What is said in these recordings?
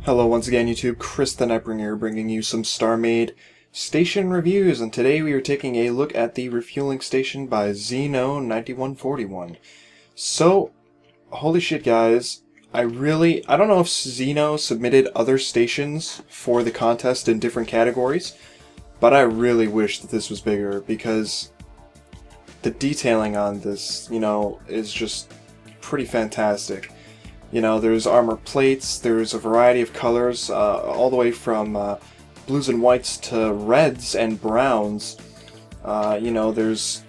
Hello once again YouTube, Chris the Nightbringer bringing you some StarMade station reviews, and today we are taking a look at the Refueling Station by Zeno9141. So, holy shit guys, I don't know if Zeno submitted other stations for the contest in different categories, but I really wish that this was bigger because the detailing on this, is just pretty fantastic. There's armor plates, there's a variety of colors, all the way from blues and whites to reds and browns. There's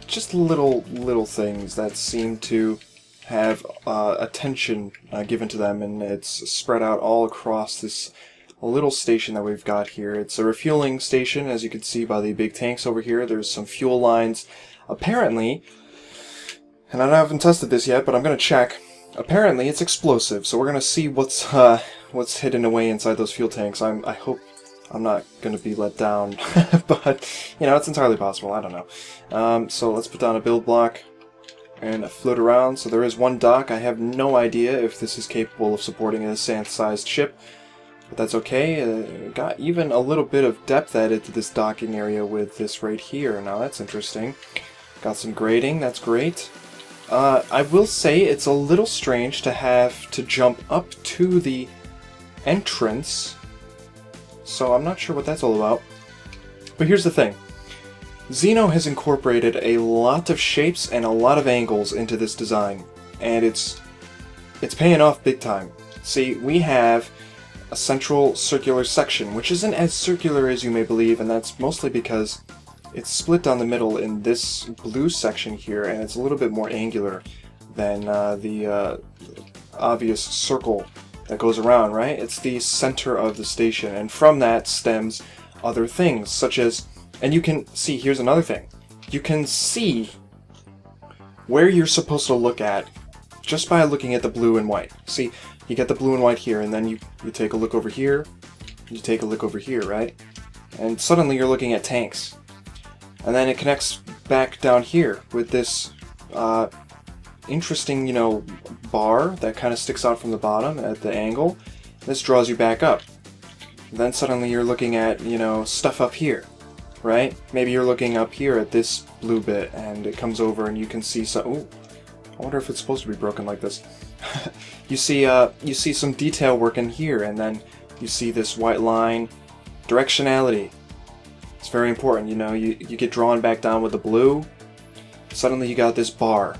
just little things that seem to have attention given to them, and it's spread out all across this little station that we've got here. It's a refueling station, as you can see by the big tanks over here. There's some fuel lines, apparently, and I haven't tested this yet, but I'm going to check. Apparently it's explosive, so we're gonna see what's hidden away inside those fuel tanks. I hope I'm not gonna be let down, but it's entirely possible. I don't know. So let's put down a build block and float around. So there is one dock. I have no idea if this is capable of supporting a sand-sized ship, but that's okay. Got even a little bit of depth added to this docking area with this right here. Now that's interesting. Got some grading. That's great. I will say it's a little strange to have to jump up to the entrance, so I'm not sure what that's all about. But here's the thing. Zeno has incorporated a lot of shapes and a lot of angles into this design, and it's paying off big time. See, we have a central circular section, which isn't as circular as you may believe, and that's mostly because it's split down the middle in this blue section here, and it's a little bit more angular than the obvious circle that goes around, right? It's the center of the station, and from that stems other things, such as, and you can see, here's another thing. You can see where you're supposed to look at just by looking at the blue and white. See, you get the blue and white here, and then you take a look over here, you take a look over here, right? And suddenly you're looking at tanks. And then it connects back down here with this interesting, bar that kind of sticks out from the bottom at the angle. This draws you back up. And then suddenly you're looking at, stuff up here, right? Maybe you're looking up here at this blue bit, and it comes over and you can see some. Ooh, I wonder if it's supposed to be broken like this. You see some detail work in here, and then you see this white line. Directionality. It's very important, you get drawn back down with the blue, suddenly you got this bar.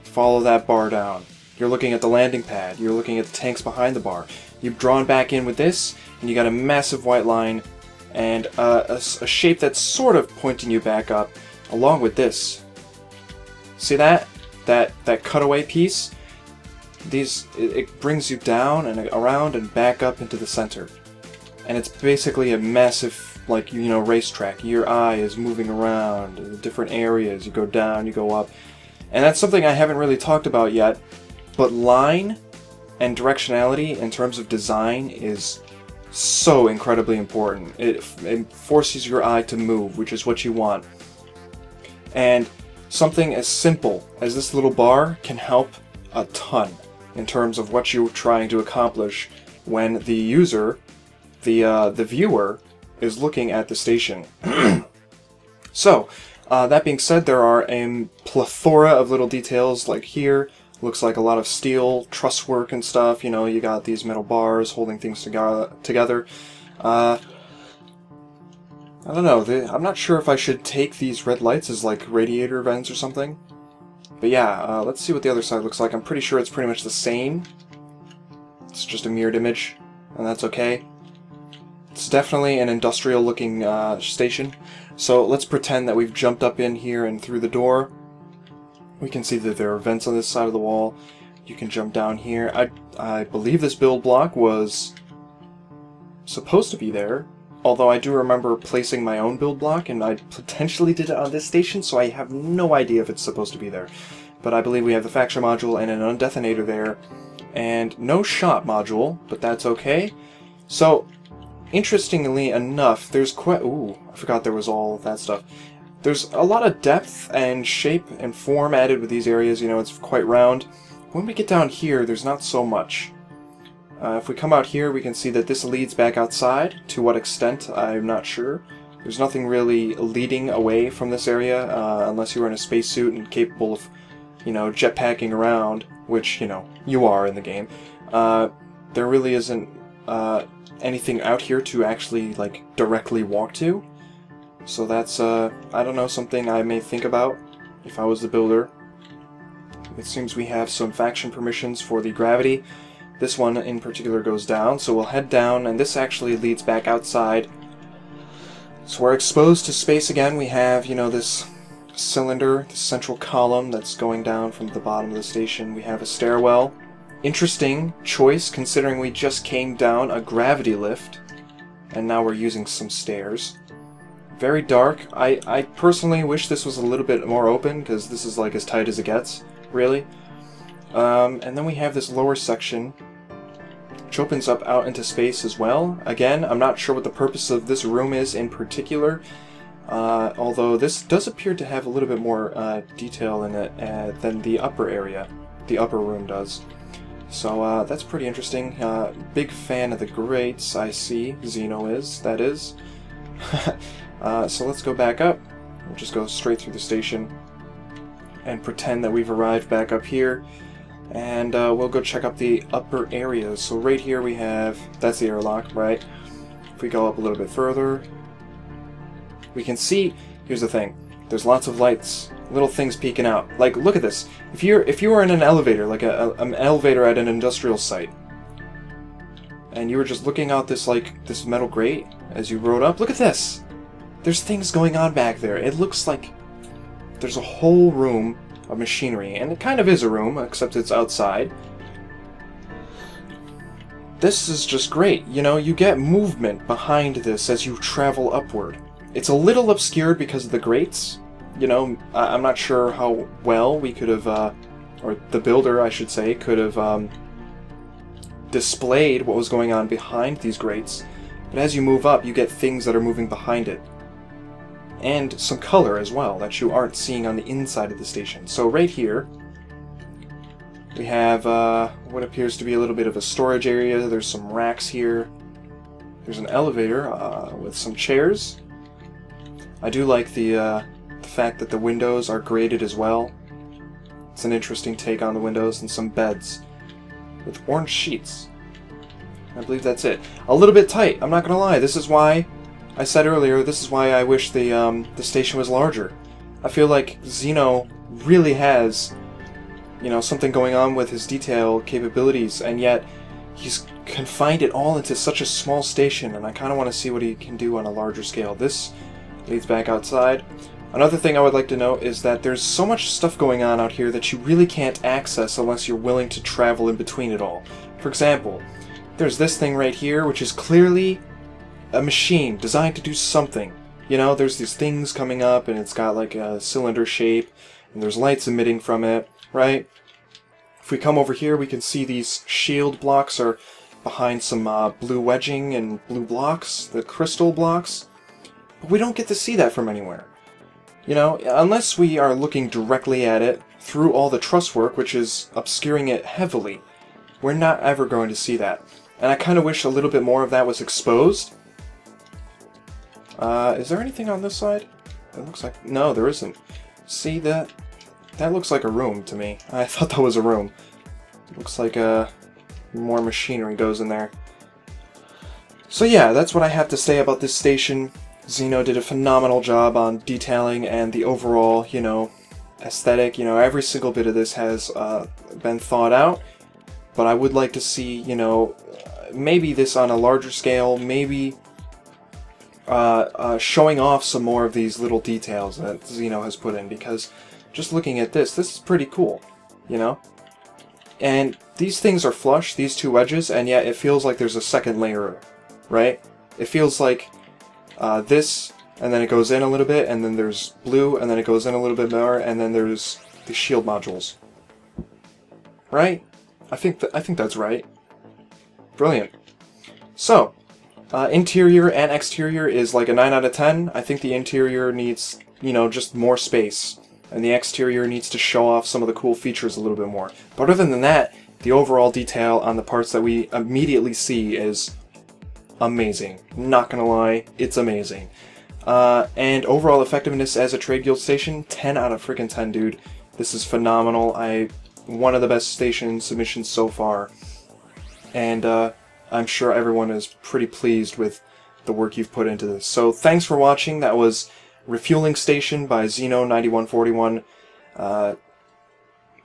Follow that bar down. You're looking at the landing pad, you're looking at the tanks behind the bar. You've drawn back in with this, and you got a massive white line, and a shape that's sort of pointing you back up, along with this. See that? That cutaway piece? It brings you down and around and back up into the center. And it's basically a massive, racetrack. Your eye is moving around in different areas. You go down, you go up. And that's something I haven't really talked about yet, but line and directionality in terms of design is so incredibly important. It forces your eye to move, which is what you want. And something as simple as this little bar can help a ton in terms of what you're trying to accomplish when the user, the viewer, is looking at the station. So, that being said, there are a plethora of little details, like here, looks like a lot of steel, truss work and stuff, you got these metal bars holding things together. I don't know, I'm not sure if I should take these red lights as like radiator vents or something. But yeah, let's see what the other side looks like. I'm pretty sure it's pretty much the same. It's just a mirrored image, and that's okay. It's definitely an industrial looking station. So let's pretend that we've jumped up in here and through the door. We can see that there are vents on this side of the wall. You can jump down here. I believe this build block was supposed to be there, although I do remember placing my own build block, and I potentially did it on this station, so I have no idea if it's supposed to be there. But I believe we have the fracture module and an undetonator there, and no shot module, but that's okay. So, interestingly enough, there's quite... Ooh, I forgot there was all of that stuff. There's a lot of depth and shape and form added with these areas, it's quite round. When we get down here, there's not so much. If we come out here, we can see that this leads back outside. To what extent, I'm not sure. There's nothing really leading away from this area, unless you are in a spacesuit and capable of, you know, jetpacking around, which, you know, you are in the game. There really isn't anything out here to actually, like, directly walk to. So that's, I don't know, something I may think about if I was the builder. It seems we have some faction permissions for the gravity. This one in particular goes down, so we'll head down, and this actually leads back outside. So we're exposed to space again. We have, you know, this cylinder, the central column that's going down from the bottom of the station. We have a stairwell. Interesting choice, considering we just came down a gravity lift, and now we're using some stairs. Very dark. I personally wish this was a little bit more open, because this is like as tight as it gets, really. And then we have this lower section, which opens up out into space as well. Again, I'm not sure what the purpose of this room is in particular, although this does appear to have a little bit more detail in it than the upper area, the upper room does. So that's pretty interesting. Big fan of the grates, I see. Xeno is, that is. So let's go back up. We'll just go straight through the station and pretend that we've arrived back up here. And we'll go check up the upper areas. So right here we have, that's the airlock, right? If we go up a little bit further, we can see, here's the thing, there's lots of lights, little things peeking out. Like, look at this. If you were in an elevator, like an elevator at an industrial site, and you were just looking out this, like, this metal grate as you rode up, look at this! There's things going on back there. It looks like there's a whole room of machinery, and it kind of is a room, except it's outside. This is just great. You know, you get movement behind this as you travel upward. It's a little obscured because of the grates. You know, I'm not sure how well we could have, or the builder, I should say, could have displayed what was going on behind these grates. But as you move up, you get things that are moving behind it. And some color as well that you aren't seeing on the inside of the station. So right here, we have what appears to be a little bit of a storage area. There's some racks here. There's an elevator with some chairs. I do like the fact that the windows are graded as well. It's an interesting take on the windows, and some beds with orange sheets. I believe that's it. A little bit tight, I'm not gonna lie. This is why I said earlier, this is why I wish the station was larger. I feel like Xeno really has, you know, something going on with his detail capabilities, and yet he's confined it all into such a small station, and I kind of want to see what he can do on a larger scale. This leads back outside. Another thing I would like to note is that there's so much stuff going on out here that you really can't access unless you're willing to travel in between it all. For example, there's this thing right here, which is clearly a machine designed to do something. You know, there's these things coming up, and it's got like a cylinder shape, and there's lights emitting from it, right? If we come over here, we can see these shield blocks are behind some blue wedging and blue blocks, the crystal blocks. But we don't get to see that from anywhere. You know, unless we are looking directly at it through all the truss work, which is obscuring it heavily, we're not ever going to see that. And I kind of wish a little bit more of that was exposed. Is there anything on this side? It looks like... No, there isn't. See that? That looks like a room to me. I thought that was a room. Looks like more machinery goes in there. So yeah, that's what I have to say about this station. Xeno did a phenomenal job on detailing and the overall, you know, aesthetic. You know, every single bit of this has been thought out. But I would like to see, you know, maybe this on a larger scale, maybe showing off some more of these little details that Xeno has put in, because just looking at this is pretty cool, you know? And these things are flush, these two edges, and yet it feels like there's a second layer, right? It feels like this, and then it goes in a little bit, and then there's blue, and then it goes in a little bit more, and then there's the shield modules. Right? I think that's right. Brilliant. So, interior and exterior is like a 9 out of 10. I think the interior needs, you know, just more space. And the exterior needs to show off some of the cool features a little bit more. But other than that, the overall detail on the parts that we immediately see is amazing. Not gonna lie, it's amazing. And overall effectiveness as a trade guild station, 10 out of freaking 10, dude. This is phenomenal. One of the best station submissions so far. And I'm sure everyone is pretty pleased with the work you've put into this. So thanks for watching. That was Refueling Station by Xeno9141.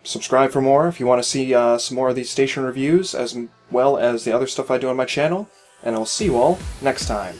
Subscribe for more if you want to see some more of these station reviews, as well as the other stuff I do on my channel. And I'll see you all next time.